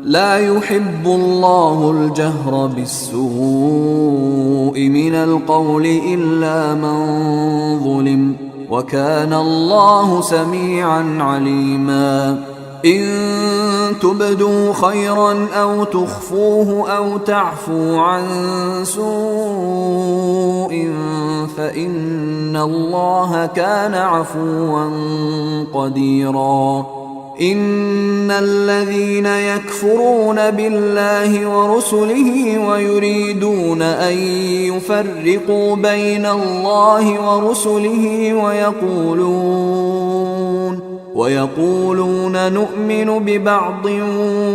لا يحب الله الجهر بالسوء من القول إلا من ظلم، وكان الله سميعا عليما. إن تبدوا خيرا أو تخفوه أو تعفو عن سوء فإن الله كان عفوا قديرا. إن الذين يكفرون بالله ورسله ويريدون أن يفرقوا بين الله ورسله ويقولون نؤمن ببعض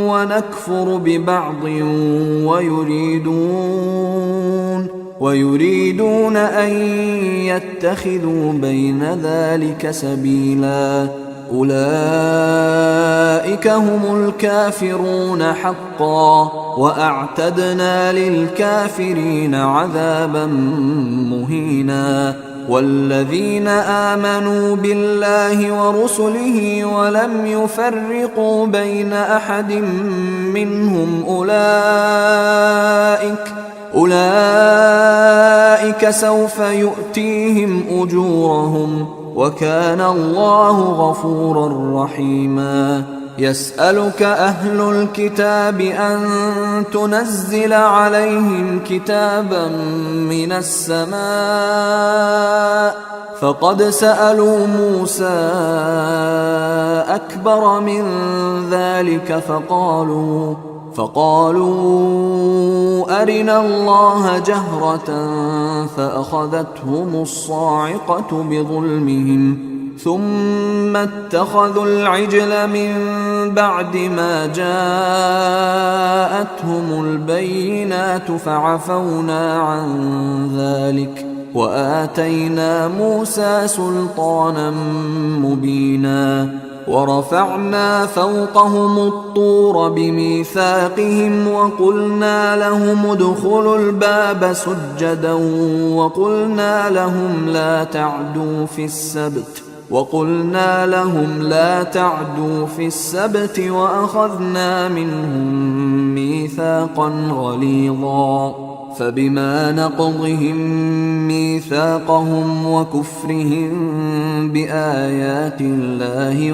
ونكفر ببعض ويريدون أن يتخذوا بين ذلك سبيلا، أولئك هم الكافرون حقا، وأعتدنا للكافرين عذابا مهينا. والذين آمنوا بالله ورسله ولم يفرقوا بين أحد منهم أولئك سوف يؤتيهم أجورهم، وكان الله غفورا رحيما. يسألك أهل الكتاب أن تنزل عليهم كتابا من السماء، فقد سألوا موسى أكبر من ذلك فقالوا أرنا الله جهرة فأخذتهم الصاعقة بظلمهم، ثم اتخذوا العجل من بعد ما جاءتهم البينات فعفونا عن ذلك، وآتينا موسى سلطانا مبينا. ورفعنا فوقهم الطور بميثاقهم وقلنا لهم ادخلوا الباب سجدا وقلنا لهم لا تعدوا في السبت وأخذنا منهم ميثاقا غليظا. فبما نقضهم ميثاقهم وكفرهم بآيات الله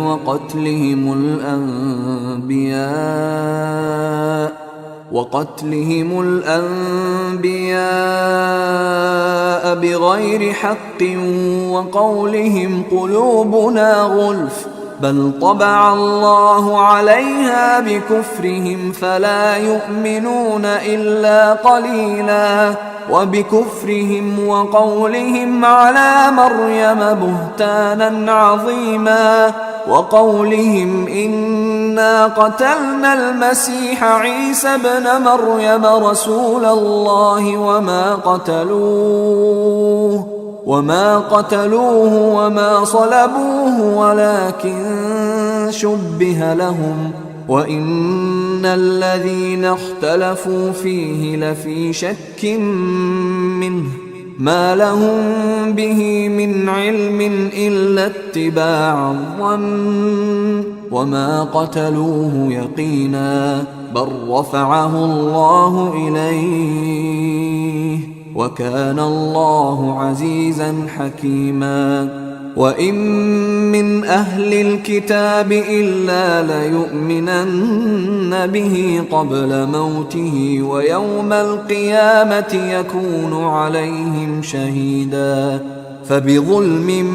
وقتلهم الأنبياء بغير حق وقولهم قلوبنا غلف، بل طبع الله عليها بكفرهم فلا يؤمنون إلا قليلا. وبكفرهم وقولهم على مريم بهتانا عظيما، وقولهم إنا قتلنا المسيح عيسى ابن مريم رسول الله وما قتلوه وما صلبوه ولكن شبه لهم، وإن الذين اختلفوا فيه لفي شك منه، ما لهم به من علم إلا اتباع الظن، وما قتلوه يقينا، بل رفعه الله إليه، وكان الله عزيزا حكيما. وإن من أهل الكتاب إلا ليؤمنن به قبل موته ويوم القيامة يكون عليهم شهيدا. فبظلم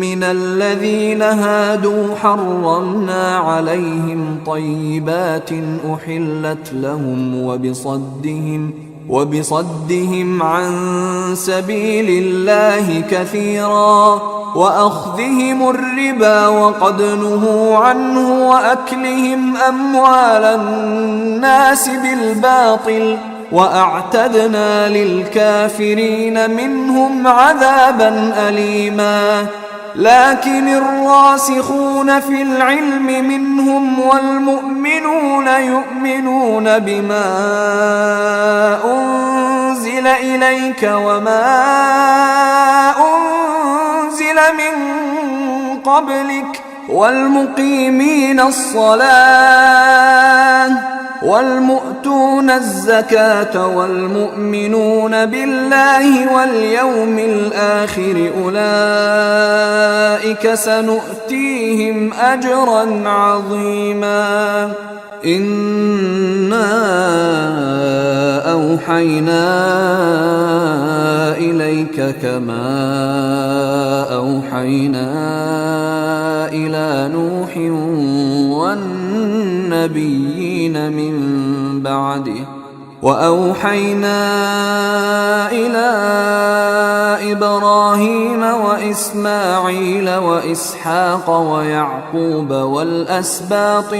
من الذين هادوا حرمنا عليهم طيبات أحلت لهم وبصدهم عن سبيل الله كثيرا، وأخذهم الربا وقد نهوا عنه، وأكلهم أموال الناس بالباطل، وأعتدنا للكافرين منهم عذابا أليما. لكن الراسخون في العلم منهم والمؤمنون يؤمنون بما أنزل إليك وما أنزل من قبلك والمقيمين الصلاة والمؤتون الزكاة والمؤمنون بالله واليوم الآخر أولئك سنؤتيهم أجرا عظيما. إنا أوحينا إليك كما أوحينا إلى نوح والنبيين من بعده وأوحينا إلى إبراهيم وإسماعيل وإسحاق ويعقوب والأسباط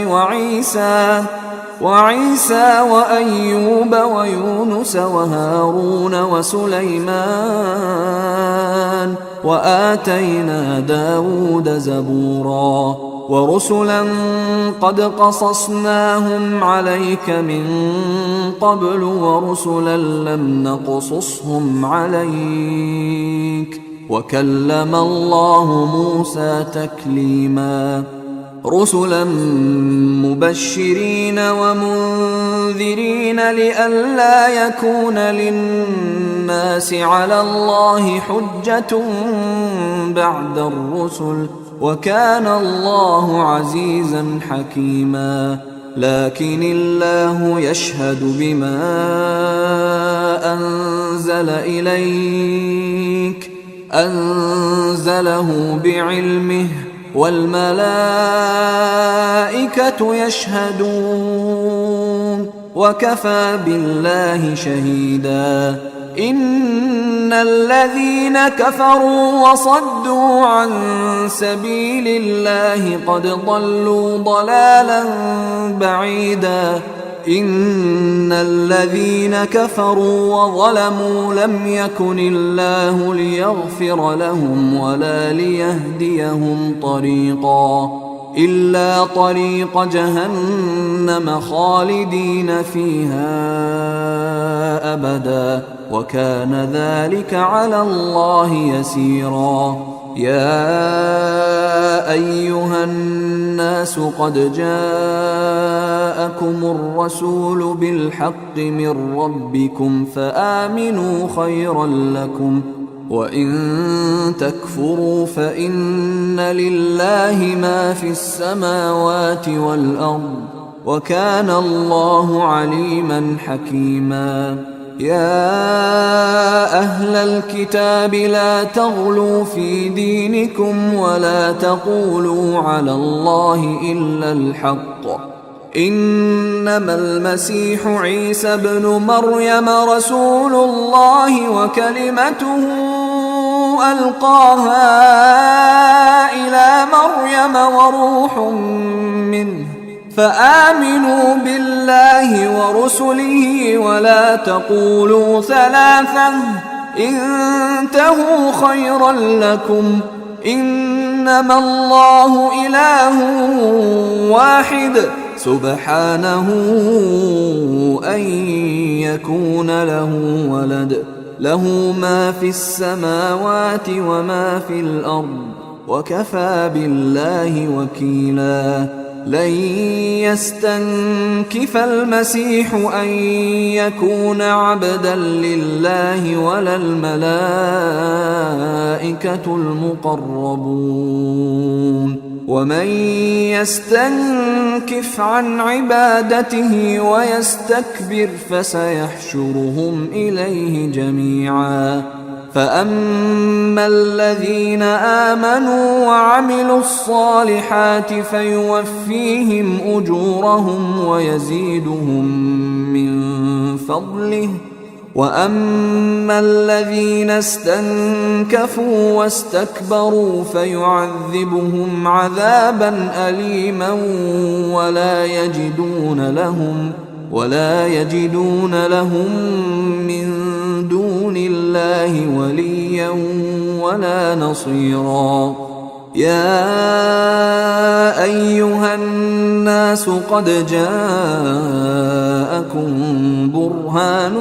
وعيسى وأيوب ويونس وهارون وسليمان وآتينا داود زبورا ورسلا قد قصصناهم عليك من قبل ورسلا لم نقصصهم عليك وكلم الله موسى تكليما. رسلا مبشرين ومنذرين لئلا يكون للناس على الله حجة بعد الرسل وكان الله عزيزا حكيما. لكن الله يشهد بما أنزل إليك أنزله بعلمه والملائكة يشهدون وكفى بالله شهيدا. إن الذين كفروا وصدوا عن سبيل الله قد ضلوا ضلالا بعيدا. إن الذين كفروا وظلموا لم يكن الله ليغفر لهم ولا ليهديهم طريقا إلا طريق جهنم خالدين فيها أبدا وكان ذلك على الله يسيرا. يا أيها الناس قد جاءكم الرسول بالحق من ربكم فآمنوا خيرا لكم وإن تكفروا فإن لله ما في السماوات والأرض وكان الله عليما حكيما. يا أهل الكتاب لا تغلوا في دينكم ولا تقولوا على الله إلا الحق إنما المسيح عيسى ابن مريم رسول الله وكلمته ألقاها إلى مريم وروح منه فآمنوا بالله ورسله ولا تقولوا ثلاثة انتهوا خيرا لكم إنما الله إله واحد سبحانه أن يكون له ولد له ما في السماوات وما في الأرض وكفى بالله وكيلا. لن يستنكف المسيح أن يكون عبدا لله ولا الملائكة المقربون ومن يستنكف عن عبادته ويستكبر فسيحشرهم إليه جميعا. فأما الذين آمنوا وعملوا الصالحات فيوفيهم أجورهم ويزيدهم من فضله وأما الذين استنكفوا واستكبروا فيعذبهم عذابا أليما ولا يجدون لهم من دون الله وليا ولا نصيرا. يا أيها الناس قد جاءكم برهان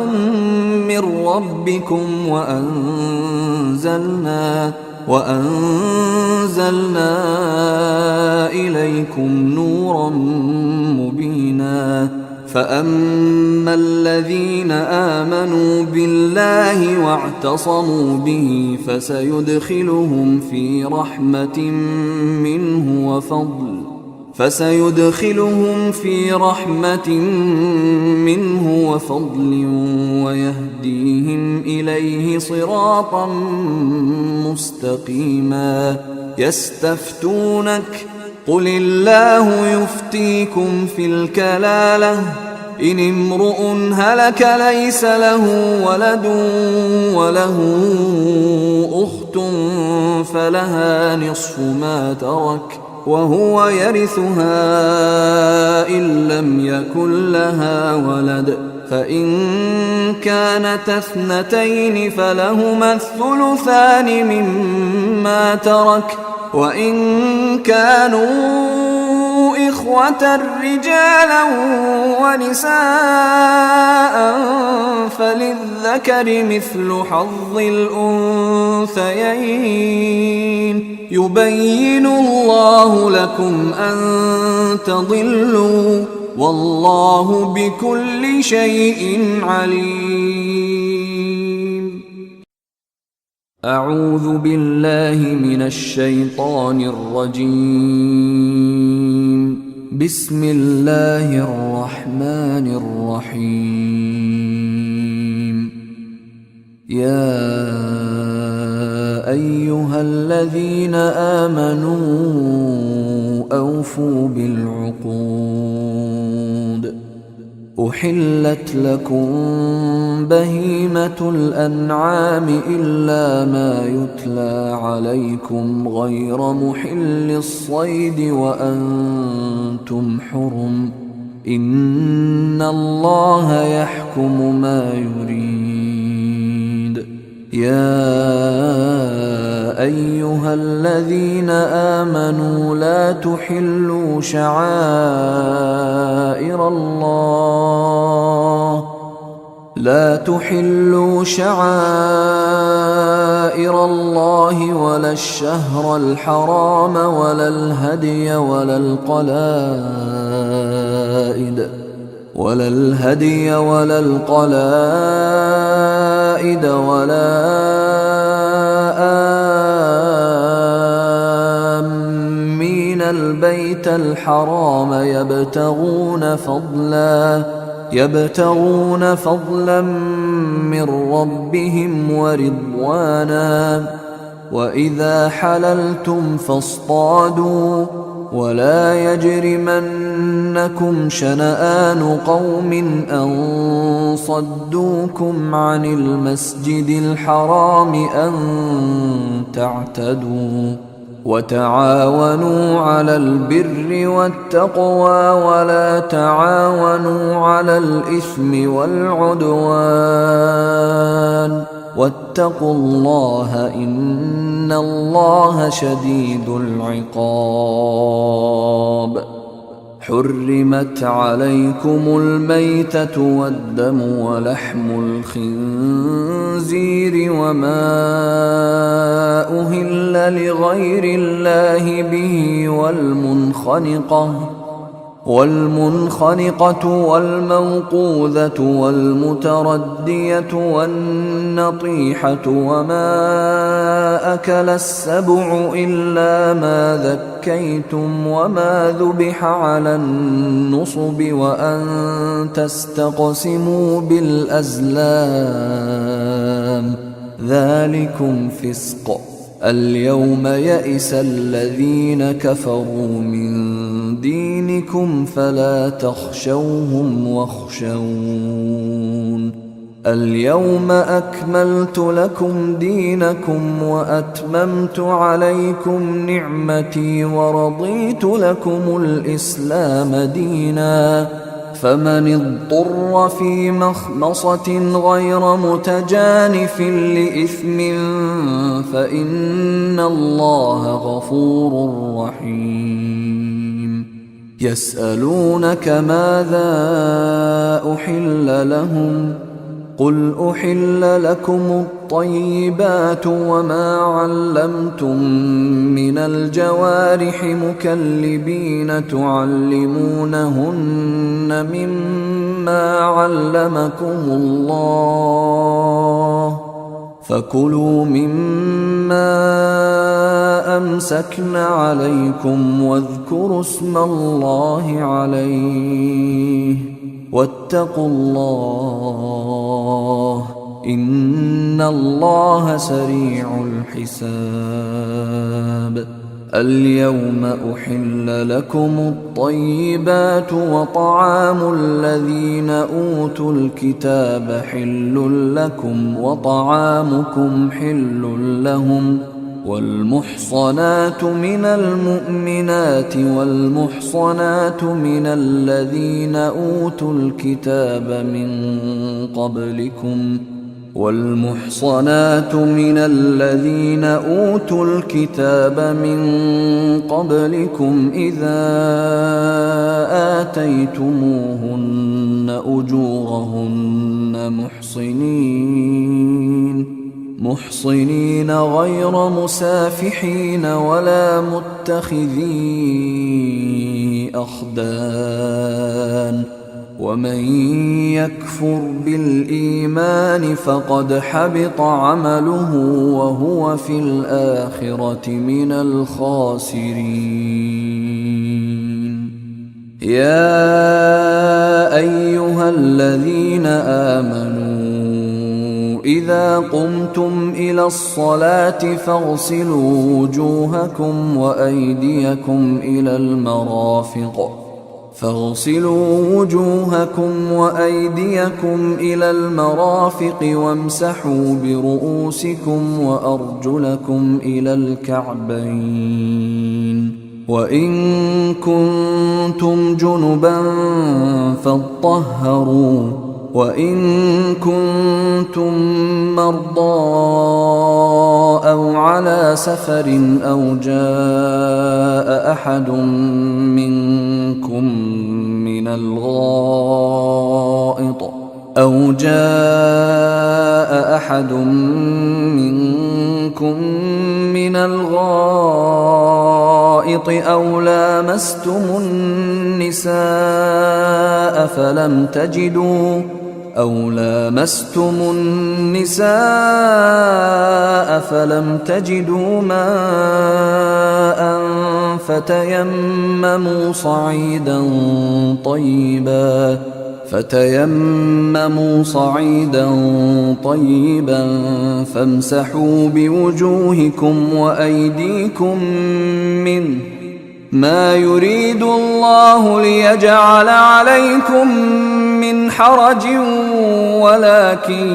من ربكم وأنزلنا إليكم نورا مبينا فأما الذين آمنوا بالله واعتصموا به فسيدخلهم في رحمة منه وفضل ويهديهم إليه صراطا مستقيما. يستفتونك قل الله يفتيكم في الكلالة إن امرؤ هلك ليس له ولد وله أخت فلها نصف ما ترك وهو يرثها إن لم يكن لها ولد، فإن كانت اثنتين فلهما الثلثان مما ترك، وإن كانوا إخوة رجالا ونساء فللذكر مثل حظ الأنثيين. يبين الله لكم أن تضلوا والله بكل شيء عليم. أعوذ بالله من الشيطان الرجيم. بسم الله الرحمن الرحيم. يا أيها الذين آمنوا أوفوا بالعقود. أحلت لكم بهيمة الأنعام إلا ما يتلى عليكم غير محل الصيد وأنتم حرم، إن الله يحكم ما يريد. يا أيها الذين آمنوا لا تحلوا شعائر الله ولا الشهر الحرام ولا الهدي ولا القلائد ولا آمين البيت الحرام يبتغون فضلا من ربهم ورضوانا. وإذا حللتم فاصطادوا ولا يجرمنكم شنآن قوم أن صدوكم عن المسجد الحرام أن تعتدوا. وتعاونوا على البر والتقوى ولا تعاونوا على الإثم والعدوان، واتقوا الله إن الله شديد العقاب. حرمت عليكم الميتة والدم ولحم الخنزير وما أهل لغير الله به والمنخنقة والموقوذة والمتردية والنطيحة وما أكل السبع إلا ما ذكيتم وما ذبح على النصب وأن تستقسموا بالأزلام، ذلكم فسق. اليوم يئس الذين كفروا من دينكم فلا تخشوهم واخشون. اليوم أكملت لكم دينكم وأتممت عليكم نعمتي ورضيت لكم الإسلام دينا. فمن اضطر في مخمصة غير متجانف لإثم فإن الله غفور رحيم. يسألونك ماذا أحل لهم قل أحل لكم الطيبات وما علمتم من الجوارح مكلبين تعلمونهن مما علمكم الله فكلوا مما أمسكن عليكم واذكروا اسم الله عليه واتقوا الله إن الله سريع الحساب. اليوم أحل لكم الطيبات وطعام الذين أوتوا الكتاب حل لكم وطعامكم حل لهم والمحصنات من المؤمنات والمحصنات من الذين أوتوا الكتاب من قبلكم إذا آتيتموهن أجورهن محصنين غير مسافحين ولا متخذي أخدان ومن يكفر بالإيمان فقد حبط عمله وهو في الآخرة من الخاسرين. يا أيها الذين آمنوا إذا قمتم إلى الصلاة فاغسلوا وجوهكم وأيديكم إلى المرافق وامسحوا برؤوسكم وأرجلكم إلى الكعبين وإن كنتم جنبا فاطهروا وإن كنتم مرضى أو على سفر أو جاء أحد منكم من الغائط أو لامستم النساء فلم تجدوا ماء فتيمموا صعيدا طيبا فامسحوا بوجوهكم وأيديكم منه ما يريد الله ليجعل عليكم من حرج ولكن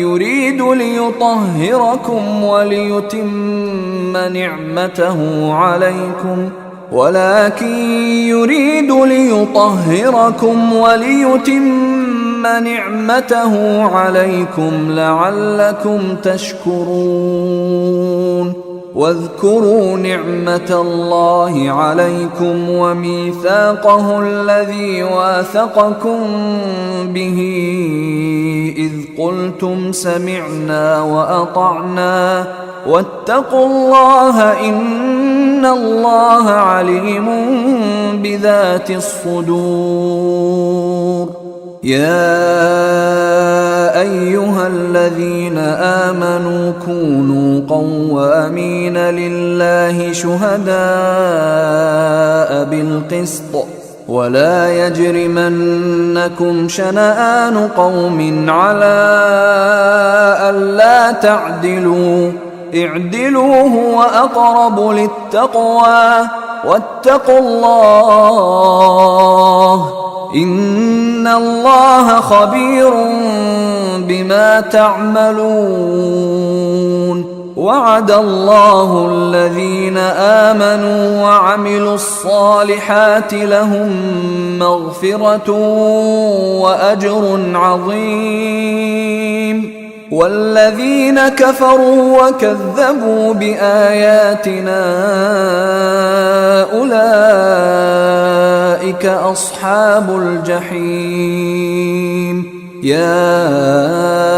يريد ليطهركم وليتم نعمته عليكم لعلكم تشكرون. واذكروا نعمة الله عليكم وميثاقه الذي واثقكم به إذ قلتم سمعنا وأطعنا واتقوا الله إن الله عليم بذات الصدور. يا أيها الذين آمنوا كونوا قوامين لله شهداء بالقسط ولا يجرمنكم شنآن قوم على ألا تعدلوا اعدلوا هو أقرب للتقوى واتقوا الله إن الله خبير بما تعملون. وعد الله الذين آمنوا وعملوا الصالحات لهم مغفرة وأجر عظيم. والذين كفروا وكذبوا بآياتنا أولئك أصحاب الجحيم. يا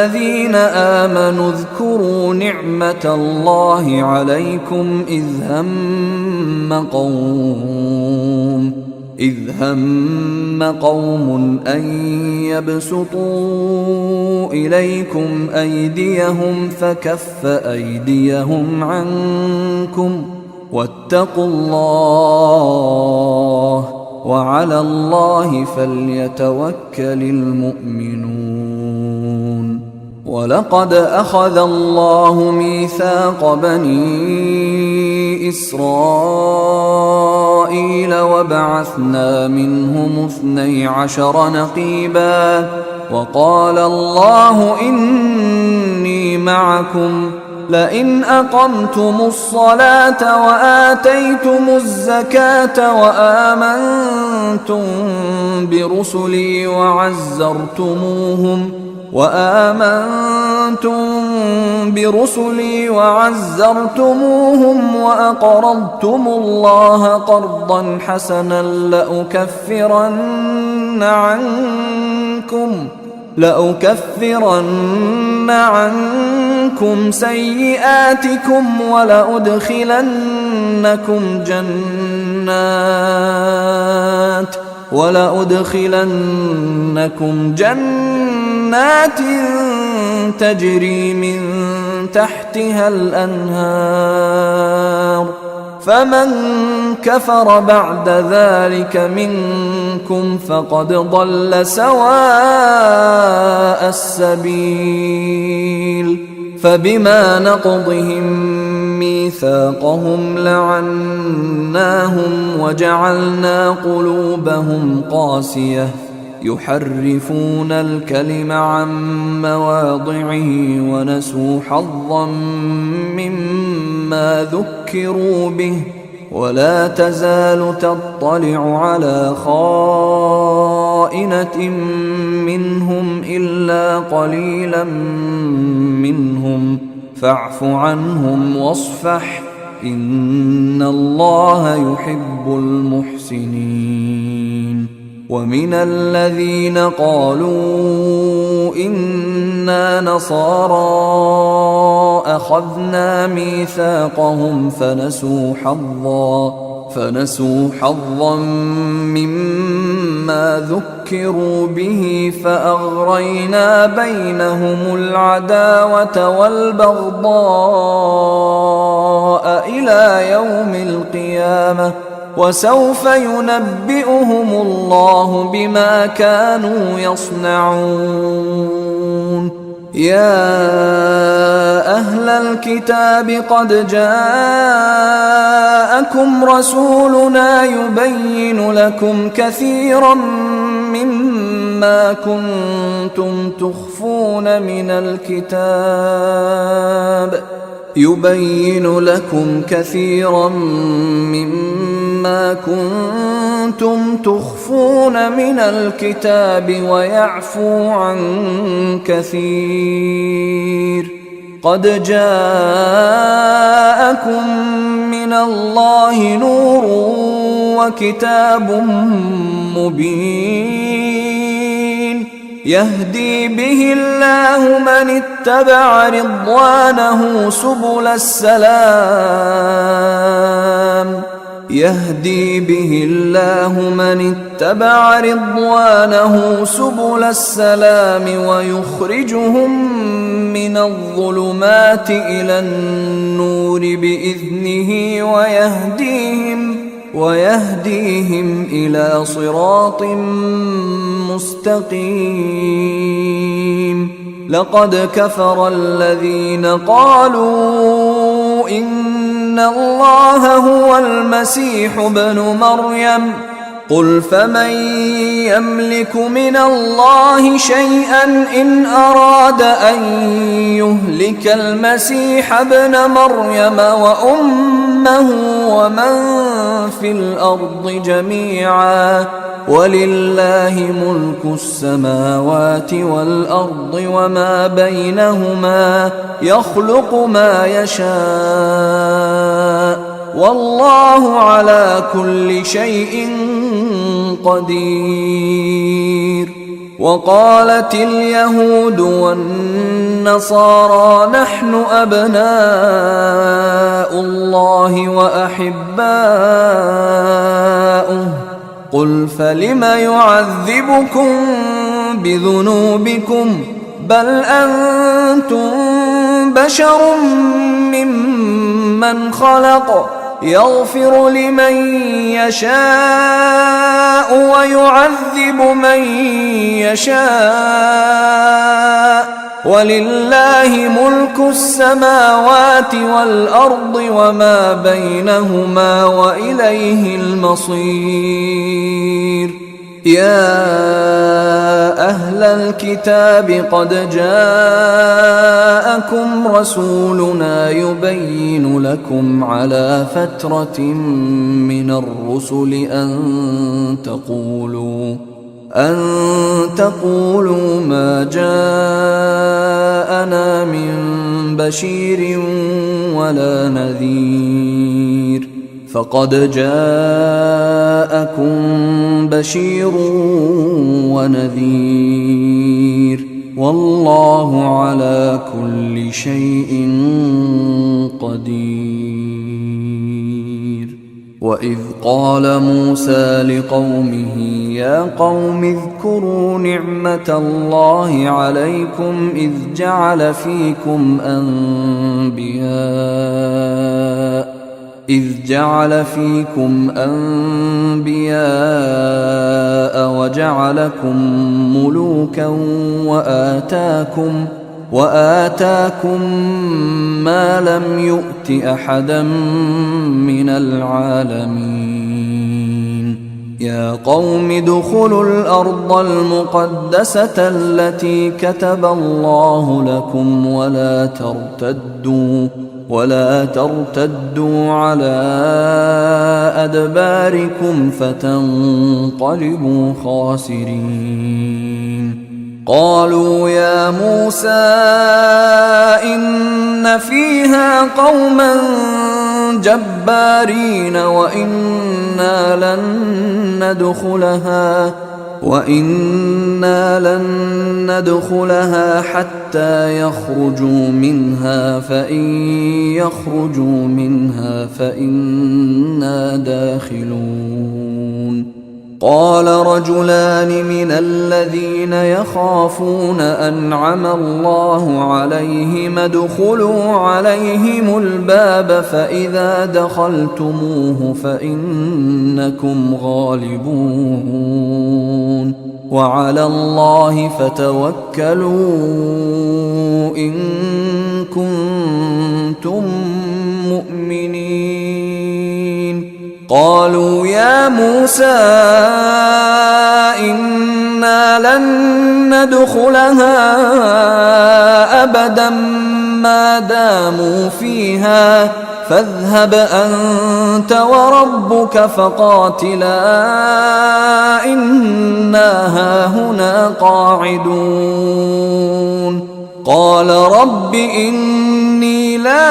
الذين آمنوا اذكروا نعمة الله عليكم إذ هم قوم أن يبسطوا إليكم أيديهم فكف أيديهم عنكم واتقوا الله وعلى الله فليتوكل المؤمنون. ولقد أخذ الله ميثاق بني إسرائيل وبعثنا منهم 12 نقيبا وقال الله إني معكم لئن أقمتم الصلاة وآتيتم الزكاة وآمنتم برسلي وعزرتموهم وأقرضتم الله قرضا حسنا لأكفرن عنكم سيئاتكم ولأدخلنكم جنات تجري من تحتها الأنهار فمن كفر بعد ذلك منكم فقد ضل سواء السبيل. فبما نقضهم ميثاقهم لعناهم وجعلنا قلوبهم قاسية يحرفون الكلم عن مواضعه ونسوا حظا مما ذكروا به ولا تزال تطلع على خائنة منهم إلا قليلا منهم فاعف عنهم واصفح إن الله يحب المحسنين. ومن الذين قالوا إنا نصارى أخذنا ميثاقهم فنسوا حظا مما ذكروا به فأغرينا بينهم العداوة والبغضاء إلى يوم القيامة وسوف ينبئهم الله بما كانوا يصنعون. يا أهل الكتاب قد جاءكم رسولنا يبين لكم كثيرا مما كنتم تخفون من الكتاب ويعفو عن كثير. قد جاءكم من الله نور وكتاب مبين يهدي به الله من اتبع رضوانه سبل السلام ويخرجهم من الظلمات إلى النور بإذنه ويهديهم إلى صراط مستقيم. لقد كفر الذين قالوا إن الله هو المسيح ابن مريم قل فمن يملك من الله شيئا إن أراد أن يهلك المسيح ابن مريم وأمه ومن في الأرض جميعا ولله ملك السماوات والأرض وما بينهما يخلق ما يشاء والله على كل شيء قدير. وقالت اليهود والنصارى نحن أبناء الله وأحباؤه قل فلم يعذبكم بذنوبكم بل أنتم بشر ممن خلق يغفر لمن يشاء ويعذب من يشاء ولله ملك السماوات والأرض وما بينهما وإليه المصير يا أهل الكتاب قد جاءكم رسولنا يبين لكم على فترة من الرسل أن تقولوا ما جاءنا من بشير ولا نذير فقد جاءكم بشير ونذير والله على كل شيء قدير وإذ قال موسى لقومه يا قوم اذكروا نعمة الله عليكم إذ جعل فيكم أنبياء وجعلكم ملوكا وآتاكم ما لم يؤت أحدا من العالمين يا قوم ادخلوا الأرض المقدسة التي كتب الله لكم ولا ترتدوا على أدباركم فتنقلبوا خاسرين قالوا يا موسى إن فيها قوما جبارين وإنا لن ندخلها حتى يخرجوا منها فإن يخرجوا منها فإنا داخلون قال رجلان من الذين يخافون أنعم الله عليهم ادخلوا عليهم الباب فإذا دخلتموه فإنكم غالبون وعلى الله فتوكلوا إن كنتم مؤمنين قالوا يا موسى إنا لن ندخلها أبدا ما داموا فيها فاذهب أنت وربك فقاتلا إنا هاهنا قاعدون قال رب إني لا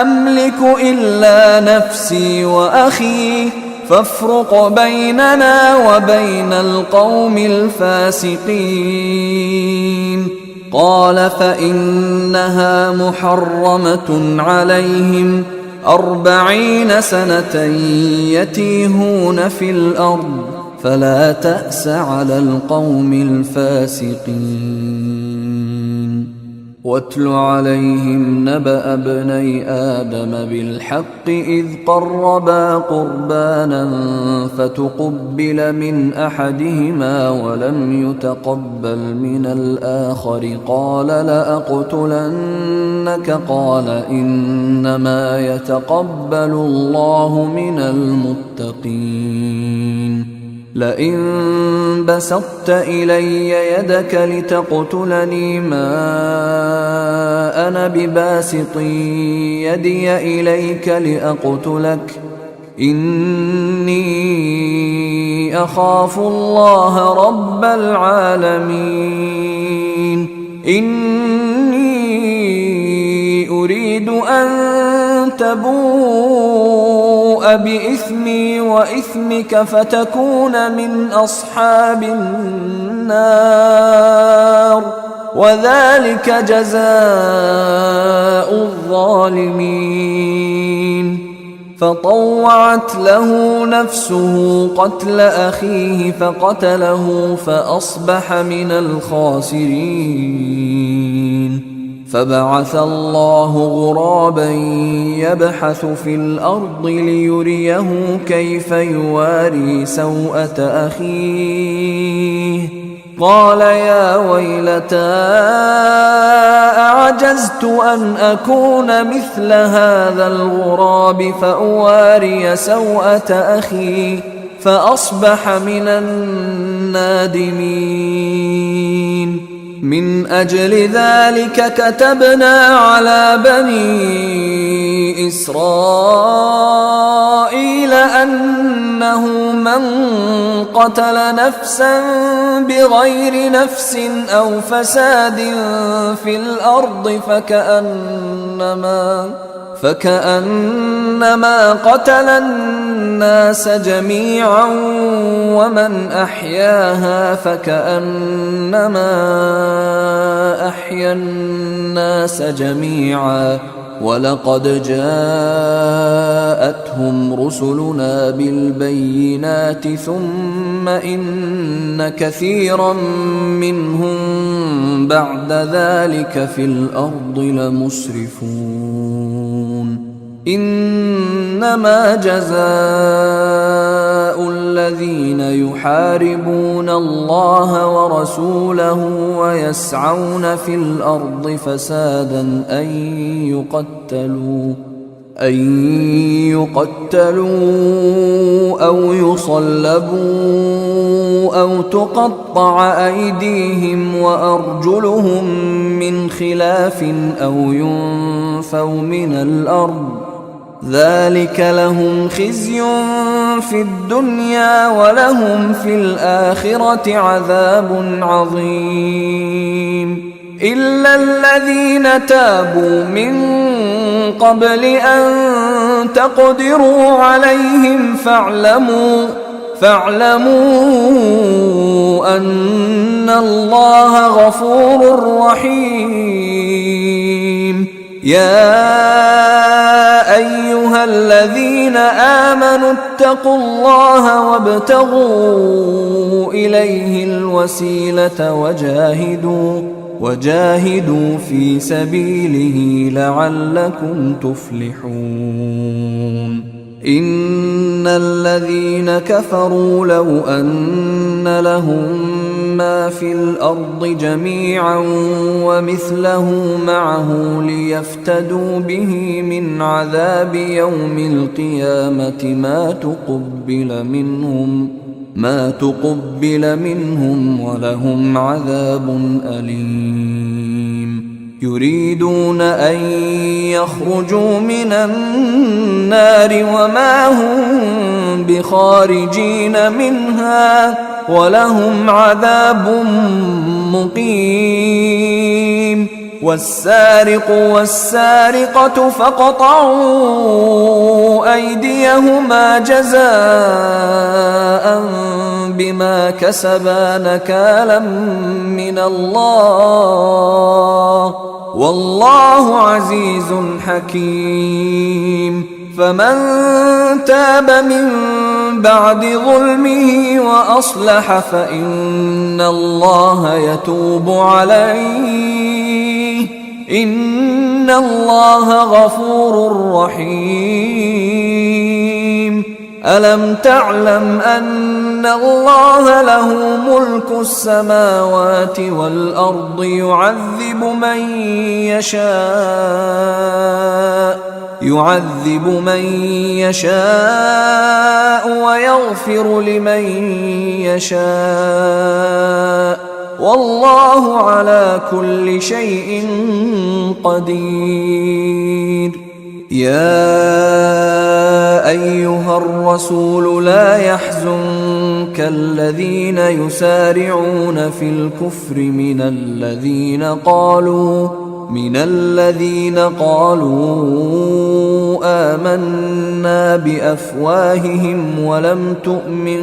أملك إلا نفسي وأخي فافرق بيننا وبين القوم الفاسقين قال فإنها محرمة عليهم 40 سنة يتيهون في الأرض فلا تأس على القوم الفاسقين واتل عليهم نبأ ابني آدم بالحق إذ قربا قربانا فتقبل من أحدهما ولم يتقبل من الآخر قال لأقتلنك قال إنما يتقبل الله من المتقين لئن بسطت إلي يدك لتقتلني ما أنا بباسط يدي إليك لأقتلك إني أخاف الله رب العالمين إني أريد أن تبوء بإثمي وإثمك فتكون من أصحاب النار، وذلك جزاء الظالمين. فطوعت له نفسه قتل أخيه فقتله فأصبح من الخاسرين. فبعث الله غرابا يبحث في الأرض ليريه كيف يواري سوءة أخيه، قال يا ويلتى أعجزت أن أكون مثل هذا الغراب فأواري سوءة أخي فأصبح من النادمين. من أجل ذلك كتبنا على بني إسرائيل أنه من قتل نفسا بغير نفس أو فساد في الأرض فكأنما قتل الناس جميعا، ومن أحياها فكأنما أحيا الناس جميعا. ولقد جاءتهم رسلنا بالبينات ثم إن كثيرا منهم بعد ذلك في الأرض لمسرفون. إنما جزاء الذين يحاربون الله ورسوله ويسعون في الأرض فسادا أن يقتلوا أو يصلبوا أو تقطع أيديهم وأرجلهم من خلاف أو ينفوا من الأرض، ذلك لهم خزي في الدنيا ولهم في الآخرة عذاب عظيم. إلا الذين تابوا من قبل أن تقدروا عليهم فاعلموا أن الله غفور رحيم. يا أيها الذين آمنوا اتقوا الله وابتغوا إليه الوسيلة وجاهدوا في سبيله لعلكم تفلحون. إن الذين كفروا لو أن لهم ما في الأرض جميعا ومثله معه ليفتدوا به من عذاب يوم القيامة ما تقبل منهم ولهم عذاب أليم. يريدون أن يخرجوا من النار وما هم بخارجين منها ولهم عذاب مقيم. والسارق والسارقة فاقطعوا أيديهما جزاء بما كسبا نكالا من الله، والله عزيز حكيم. فمن تاب من بعد ظلمه وأصلح فإن الله يتوب عليه، إن الله غفور رحيم. ألم تعلم أن الله له ملك السماوات والأرض يعذب من يشاء ويغفر لمن يشاء، والله على كل شيء قدير. يا أيها الرسول لا يحزنك الذين يسارعون في الكفر من الذين من الذين قالوا آمنا بأفواههم ولم تؤمن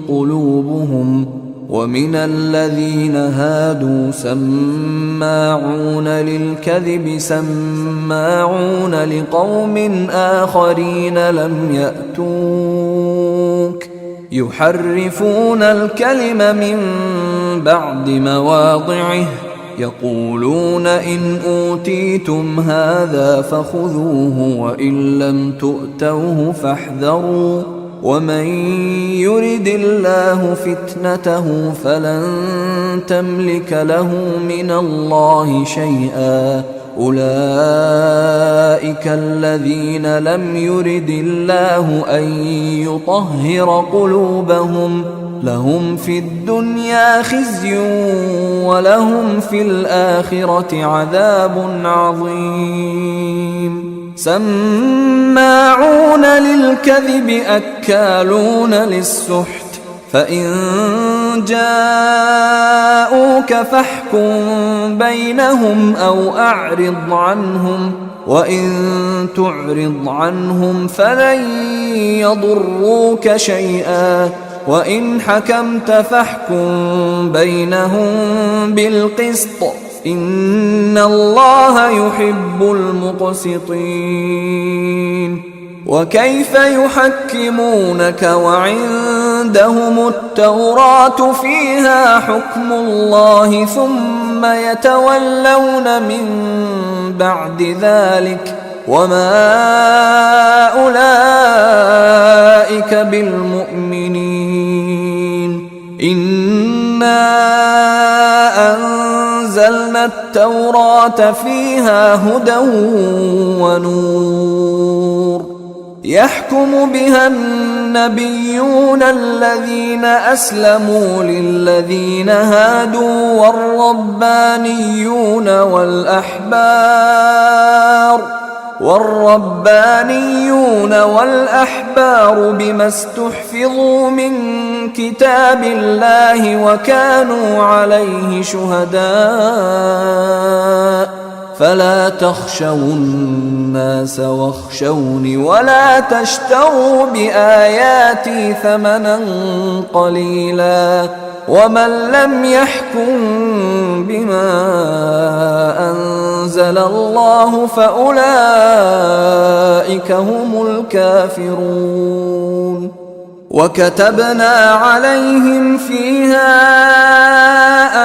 قلوبهم ومن الذين هادوا سماعون للكذب سماعون لقوم آخرين لم يأتوك يحرفون الكلم من بعد مواضعه يقولون إن أوتيتم هذا فخذوه وإن لم تؤتوه فاحذروا ومن يرد الله فتنته فلن تملك له من الله شيئا أولئك الذين لم يرد الله أن يطهر قلوبهم لهم في الدنيا خزي ولهم في الآخرة عذاب عظيم سماعون للكذب أكالون للسحت فإن جاءوك فاحكم بينهم أو أعرض عنهم وإن تعرض عنهم فلن يضروك شيئا وإن حكمت فاحكم بينهم بالقسط إن الله يحب المقسطين وكيف يحكمونك وعندهم التوراة فيها حكم الله ثم يتولون من بعد ذلك وما أولئك بالمؤمنين إنا أنزلنا التوراة فيها هدى ونور يحكم بها النبيون الذين أسلموا للذين هادوا والربانيون والأحبار بما استحفظوا من كتاب الله وكانوا عليه شهداء فلا تخشوا الناس واخشوني ولا تشتروا بآياتي ثمنا قليلا ومن لم يحكم بما أنزل الله فأولئك هم الكافرون وكتبنا عليهم فيها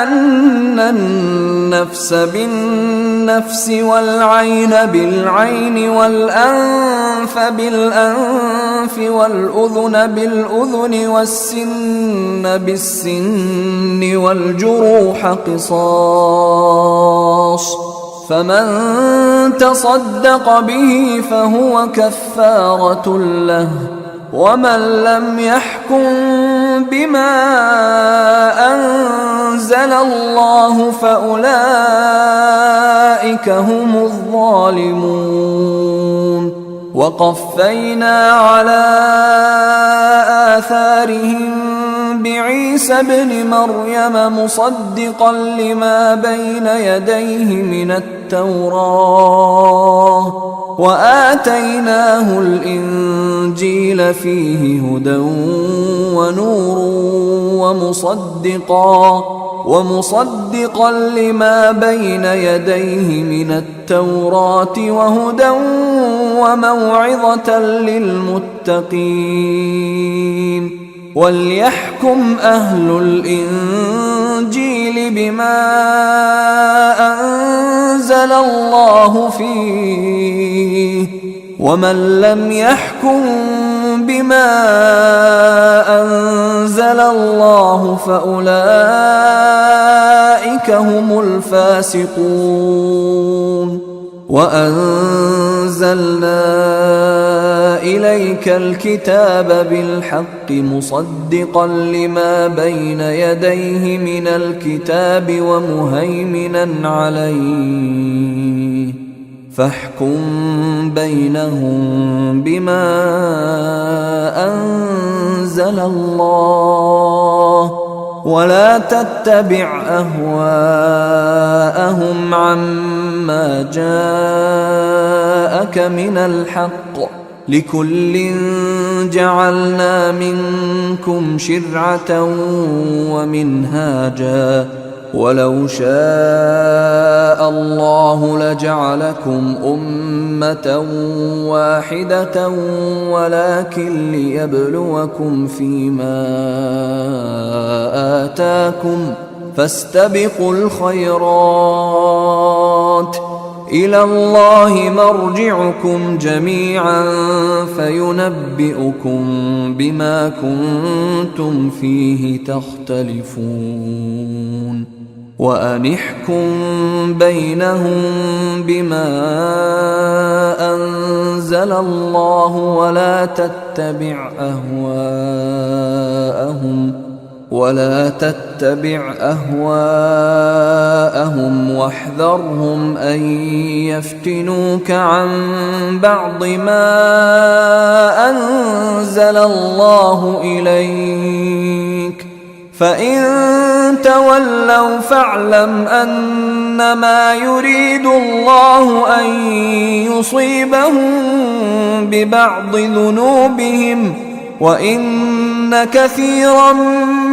أن النفس بالنفس والعين بالعين والأنف بالأنف والأذن بالأذن والسن بالسن والجروح قصاص فمن تصدق به فهو كفارة له ومن لم يحكم بما أنزل الله فأولئك هم الظالمون وقفينا على آثارهم بعيسى ابن مريم مصدقا لما بين يديه من التوراة وآتيناه الإنجيل فيه هدى ونور ومصدقا لما بين يديه من التوراة وهدى وموعظة للمتقين وليحكم أهل الإنجيل بما أنزل الله فيه ومن لم يحكم بما أنزل الله فأولئك هم الفاسقون وأنزلنا إليك الكتاب بالحق مصدقا لما بين يديه من الكتاب ومهيمنا عليه فاحكم بينهم بما أنزل الله ولا تتبع أهواءهم عما ما جاءك من الحق، لكل جعلنا منكم شرعة ومنهاجا، ولو شاء الله لجعلكم أمة واحدة ولكن ليبلوكم فيما آتاكم، فاستبقوا الخيرات، إلى الله مرجعكم جميعا فينبئكم بما كنتم فيه تختلفون، وأنحكم بينهم بما أنزل الله ولا تتبع أهواءهم واحذرهم أن يفتنوك عن بعض ما أنزل الله إليك، فإن تولوا فاعلم أنما يريد الله أن يصيبهم ببعض ذنوبهم، وإن كثيرا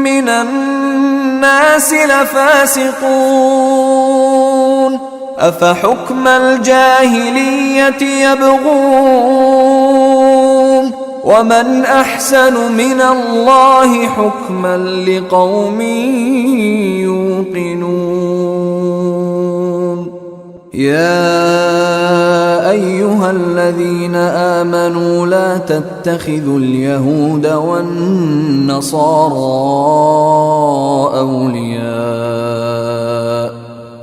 من الناس لفاسقون. أفحكم الجاهلية يبغون، ومن أحسن من الله حكما لقوم يوقنون. يا أيها الذين آمنوا لا تتخذوا اليهود والنصارى أولياء،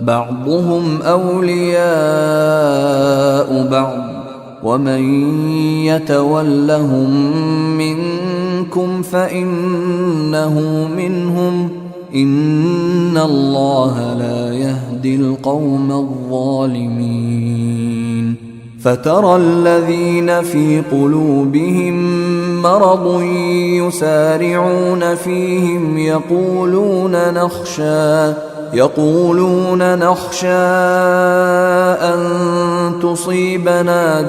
بعضهم أولياء بعض، ومن يتولهم منكم فإنه منهم، إن الله لا يهدي القوم الظالمين. فترى الذين في قلوبهم مرض يسارعون فيهم يقولون نخشى أن تصيبنا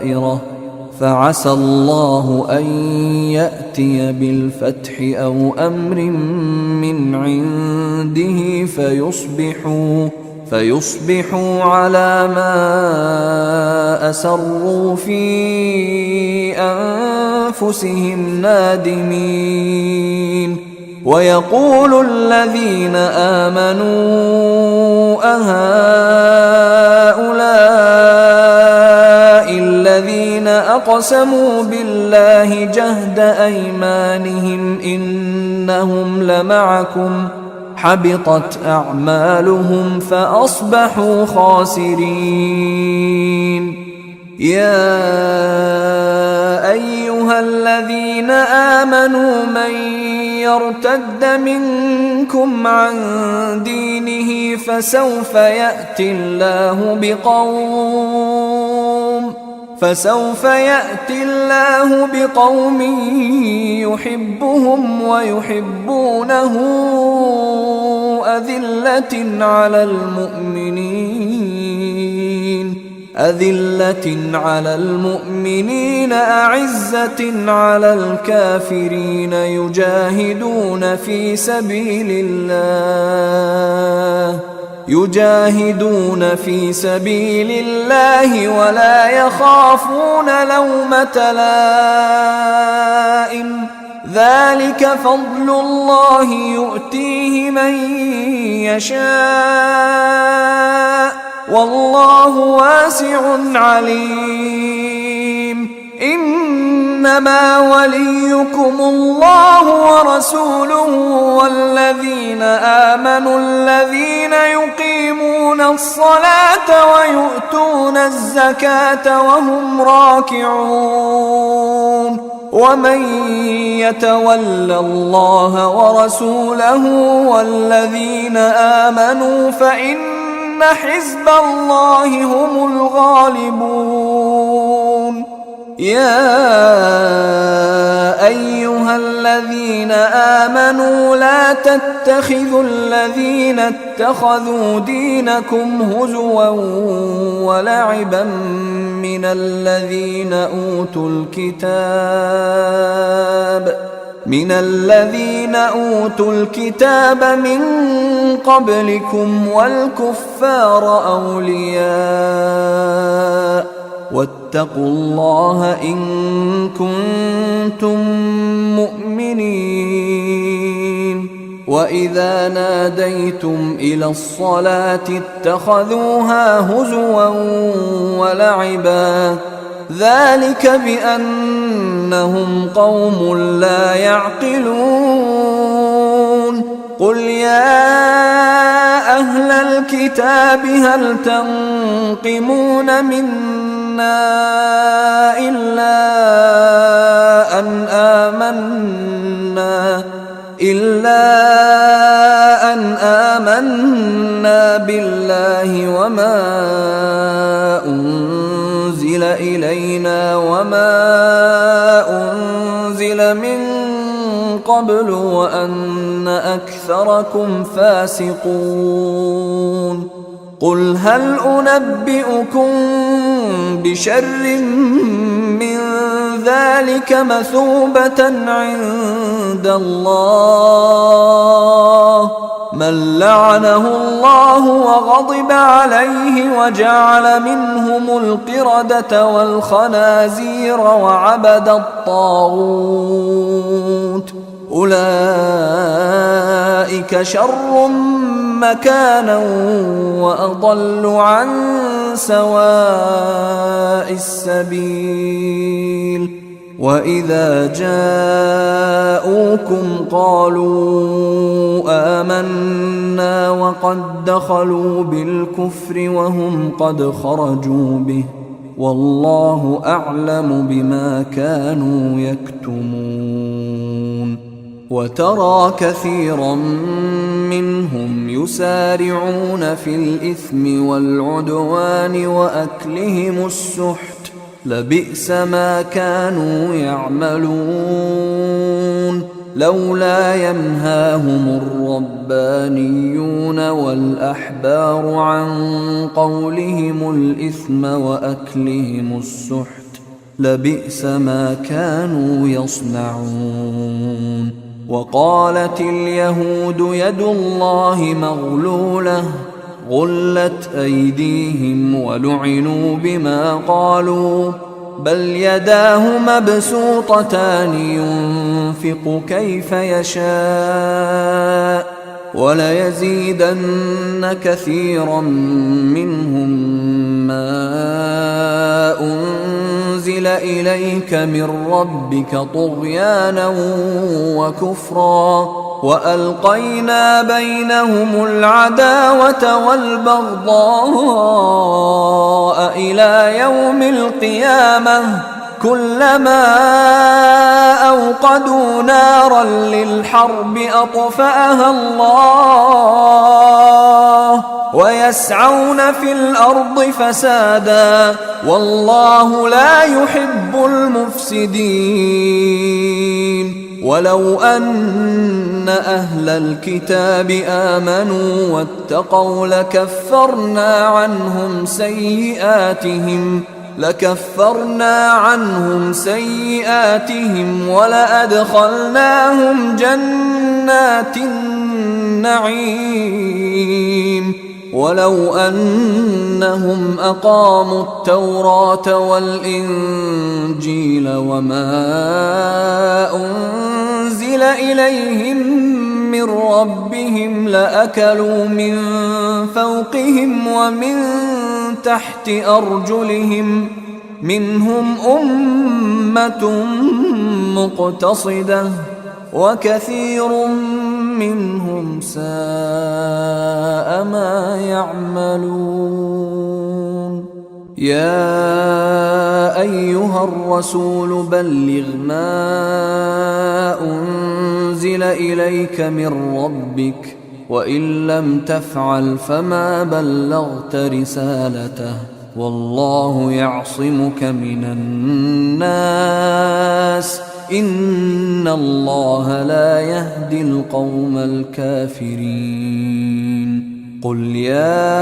دائرة، فعسى الله أن يأتي بالفتح أو أمر من عنده فيصبحوا على ما أسروا في أنفسهم نادمين. ويقول الذين آمنوا أهؤلاء الذين أقسموا بالله جهد أيمانهم إنهم لمعكم حبطت أعمالهم فأصبحوا خاسرين. يا أيها الذين آمنوا من يرتد منكم عن دينه فسوف يأتي الله بقوم يحبهم ويحبونه أذلة على المؤمنين أعزة على الكافرين يجاهدون في سبيل الله ولا يخافون لومة لائم، ذلك فضل الله يؤتيه من يشاء والله واسع عليم. إنما وليكم الله ورسوله والذين آمنوا الذين يقيمون الصلاة ويؤتون الزكاة وهم راكعون. ومن يتول الله ورسوله والذين آمنوا فإن حزب الله هم الغالبون. يا أيها الذين آمنوا لا تتخذوا الذين اتخذوا دينكم هزوا ولعبا من الذين أوتوا الكتاب من قبلكم والكفار أولياء واتقوا الله إن كنتم مؤمنين. وإذا ناديتم إلى الصلاة اتخذوها هزوا ولعبا ذلك بأنهم قوم لا يعقلون. قل يا أهل الكتاب هل تنقمون منا إلا أن آمنا بالله وما أنزل إلينا وما أنزل من قبل وأن أكثركم فاسقون. قل هل أنبئكم بشر من ذلك مثوبة عند الله من لعنه الله وغضب عليه وجعل منهم القردة والخنازير وعبد الطاغوت أولئك شر مكانا وأضل عن سواء السبيل. وإذا جاءوكم قالوا آمنا وقد دخلوا بالكفر وهم قد خرجوا به والله أعلم بما كانوا يكتمون. وترى كثيرا منهم يسارعون في الإثم والعدوان وأكلهم السحت لبئس ما كانوا يعملون. لولا ينهاهم الربانيون والأحبار عن قولهم الإثم وأكلهم السحت لبئس ما كانوا يصنعون. وقالت اليهود يد الله مغلولة غلت أيديهم ولعنوا بما قالوا بل يداه مبسوطتان ينفق كيف يشاء وليزيدن كثيرا منهم ما أنزل إليك من ربك طغيانا وكفرا وألقينا بينهم العداوة والبغضاء إلى يوم القيامة كلما أوقدوا نارا للحرب أطفأها الله ويسعون في الأرض فسادا والله لا يحب المفسدين. ولو أن أهل الكتاب آمنوا واتقوا لكفرنا عنهم سيئاتهم ولأدخلناهم جنات النعيم. ولو أنهم أقاموا التوراة والإنجيل وما أنزل إليهم من ربهم لأكلوا من فوقهم ومن تحت أرجلهم منهم أمة مقتصدة وكثير منهم ساء ما يعملون. يا أيها الرسول بلغ ما أنزل إليك من ربك وإن لم تفعل فما بلغت رسالته والله يعصمك من الناس إن الله لا يهدي القوم الكافرين قل يا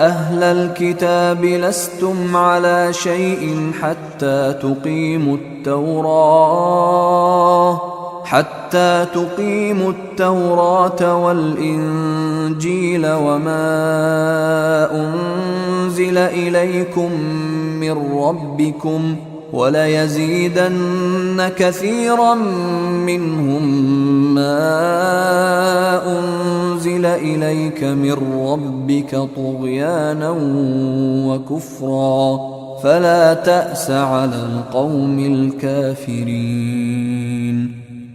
أهل الكتاب لستم على شيء حتى تقيموا التوراة والإنجيل وما أنزل إليكم من ربكم وليزيدن كثيرا منهم ما أنزل إليك من ربك طغيانا وكفرا فلا تأس على القوم الكافرين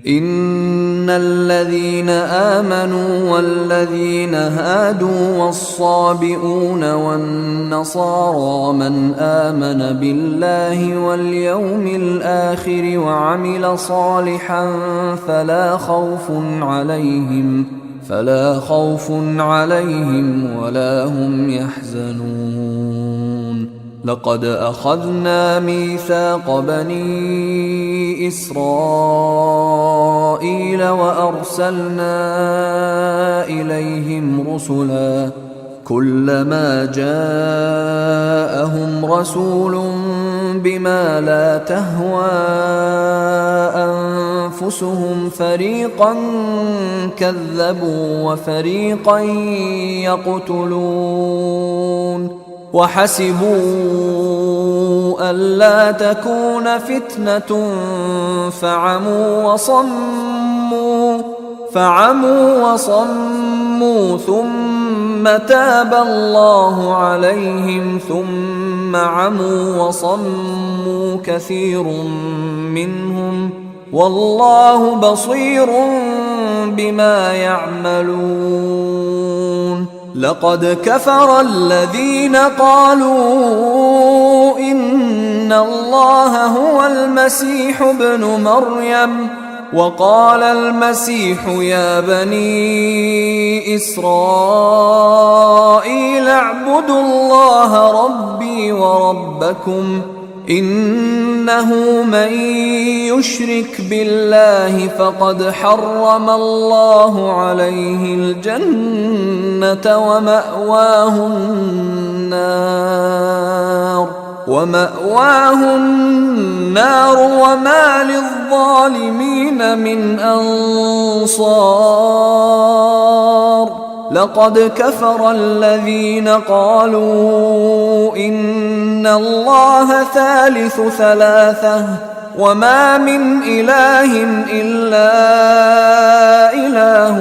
إن الذين آمنوا والذين هادوا والصابئون والنصارى من آمن بالله واليوم الآخر وعمل صالحا فلا خوف عليهم ولا هم يحزنون لقد أخذنا ميثاق بني إسرائيل وأرسلنا إليهم رسلا كلما جاءهم رسول بما لا تهوى أنفسهم فريقا كذبوا وفريقا يقتلون وحسبوا ألا تكون فتنة فعموا وصموا ثم تاب الله عليهم ثم عموا وصموا كثير منهم والله بصير بما يعملون لقد كفر الذين قالوا إن الله هو المسيح ابن مريم وقال المسيح يا بني إسرائيل اعبدوا الله ربي وربكم إنه من يشرك بالله فقد حرم الله عليه الجنة ومأواه النار وما للظالمين من أنصار لقد كفر الذين قالوا إن الله ثالث ثلاثة وما من إله إلا إله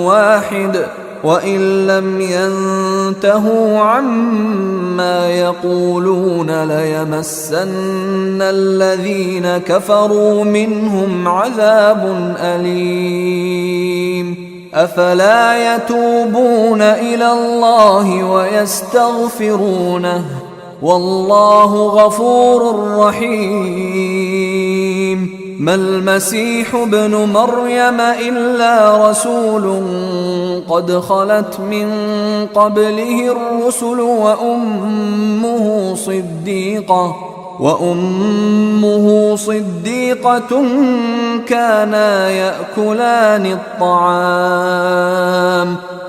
واحد وإن لم ينتهوا عما يقولون ليمسن الذين كفروا منهم عذاب أليم أفلا يتوبون إلى الله ويستغفرونه والله غفور رحيم ما المسيح ابن مريم إلا رسول قد خلت من قبله الرسل وأمه صديقة كانا يأكلان الطعام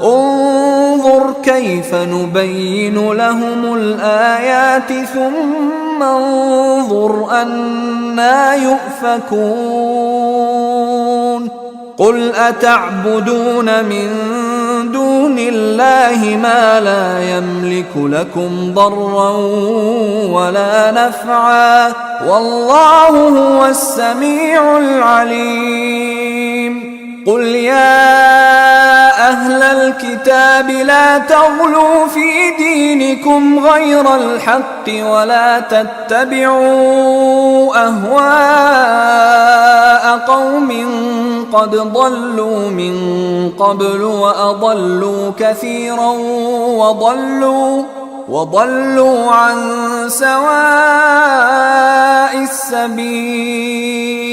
انظر كيف نبين لهم الآيات ثم انظر أنى يؤفكون قل أتعبدون من دون الله ما لا يملك لكم ضرا ولا نفعا والله هو السميع العليم قل يا أهل الكتاب لا تغلوا في دينكم غير الحق ولا تتبعوا أهواء قوم قد ضلوا من قبل وأضلوا كثيرا وضلوا عن سواء السبيل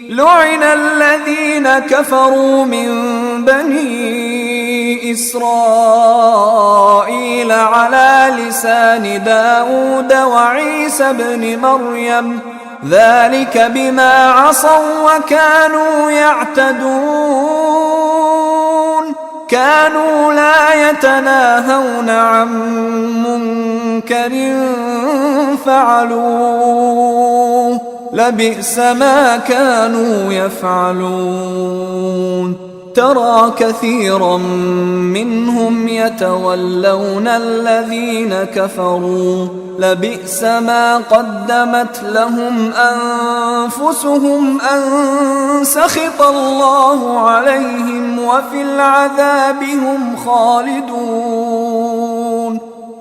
لعن الذين كفروا من بني إسرائيل على لسان داود وعيسى بن مريم ذلك بما عصوا وكانوا يعتدون كانوا لا يتناهون عن منكر فعلوه لبئس ما كانوا يفعلون ترى كثيرا منهم يتولون الذين كفروا لبئس ما قدمت لهم أنفسهم أن سخط الله عليهم وفي العذاب هم خالدون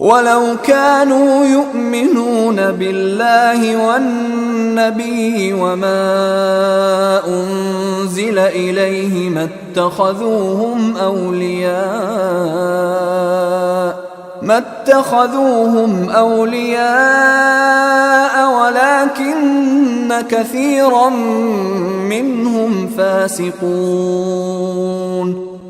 ولو كانوا يؤمنون بالله والنبي وما أنزل إليه ما اتخذوهم أولياء ولكن كثيرا منهم فاسقون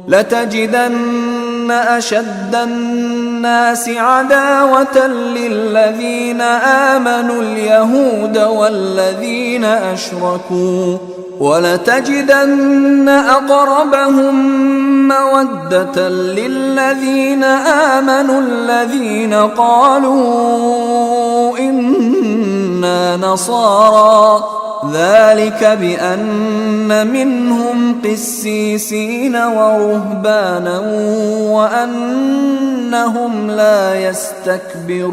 لتجدن أشد الناس عداوة للذين آمنوا اليهود والذين أشركوا ولتجدن أقربهم مودة للذين آمنوا الذين قالوا إنا نصارى ذلك بأن منهم قسيسين ورهبانا وأنهم لا يستكبرون